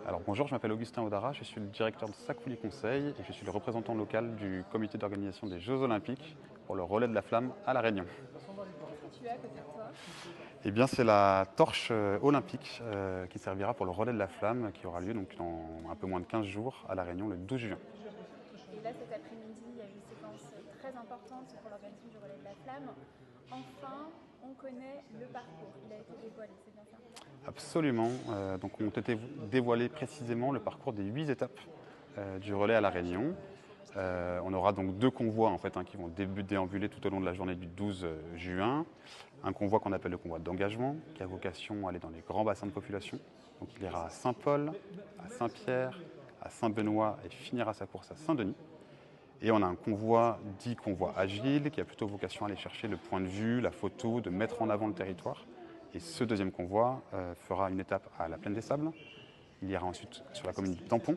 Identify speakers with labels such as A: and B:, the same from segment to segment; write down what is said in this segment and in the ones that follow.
A: Alors bonjour, je m'appelle Augustin Audara, je suis le directeur de Sac-Fouly Conseil et je suis le représentant local du comité d'organisation des Jeux Olympiques pour le relais de la flamme à La Réunion.
B: Qu'est-ce que tu as à côté de toi?
A: Eh bien c'est la torche olympique qui servira pour le relais de la flamme qui aura lieu donc dans un peu moins de 15 jours à La Réunion le 12 juin.
B: Et là, cet après-midi, il y a une séquence très importante pour l'organisation du relais de la flamme. Enfin, on connaît le parcours. Il a été dévoilé, c'est bien ça?
A: Absolument, donc ont été dévoilés précisément le parcours des 8 étapes du relais à La Réunion. On aura donc deux convois en fait, qui vont déambuler tout au long de la journée du 12 juin. Un convoi qu'on appelle le convoi d'engagement, qui a vocation à aller dans les grands bassins de population. Donc il ira à Saint-Paul, à Saint-Pierre, à Saint-Benoît et finira sa course à Saint-Denis. Et on a un convoi dit convoi agile, qui a plutôt vocation à aller chercher le point de vue, la photo, de mettre en avant le territoire. Et ce deuxième convoi fera une étape à la Plaine des Sables. Il ira ensuite sur la commune du Tampon.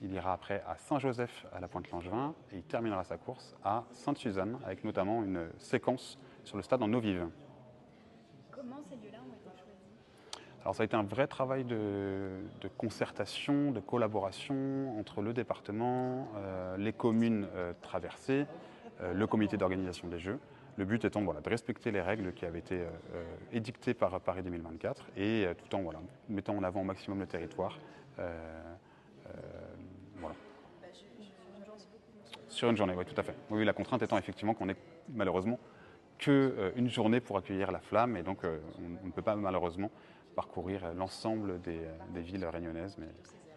A: Il ira après à Saint-Joseph à la Pointe-Langevin et il terminera sa course à Sainte-Suzanne avec notamment une séquence sur le stade en eau vive.
B: Comment ces lieux-là ont été choisis?
A: Alors ça a été un vrai travail de concertation, de collaboration entre le département, les communes traversées, le comité d'organisation des Jeux. Le but étant de respecter les règles qui avaient été édictées par Paris 2024 et tout en mettant en avant au maximum le territoire. Voilà. Sur une journée, oui, tout à fait. Oui, la contrainte étant effectivement qu'on n'ait malheureusement qu'une journée pour accueillir la flamme et donc on ne peut pas malheureusement parcourir l'ensemble des villes réunionnaises, mais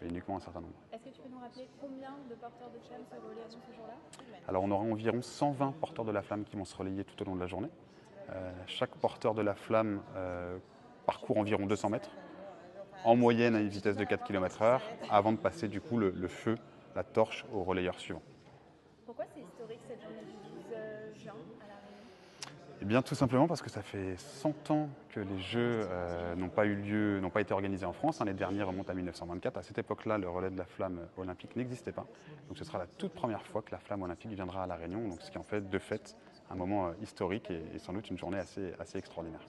A: uniquement un certain nombre.
B: Est-ce que tu peux nous rappeler combien de porteurs de flammes se relayeront ce jour-là?
A: Alors on aura environ 120 porteurs de la flamme qui vont se relayer tout au long de la journée. Chaque porteur de la flamme parcourt environ 200 mètres, en moyenne à une vitesse de 4 km/h, avant de passer du coup le feu, la torche au relayeur suivant.
B: Pourquoi c'est historique cette journée du 12 juin à La Réunion?
A: Eh bien tout simplement parce que ça fait 100 ans que les Jeux n'ont pas eu lieu, n'ont pas été organisés en France. Les derniers remontent à 1924. À cette époque-là, le relais de la flamme olympique n'existait pas. Donc ce sera la toute première fois que la flamme olympique viendra à La Réunion, donc ce qui en fait de fait un moment historique et sans doute une journée assez extraordinaire.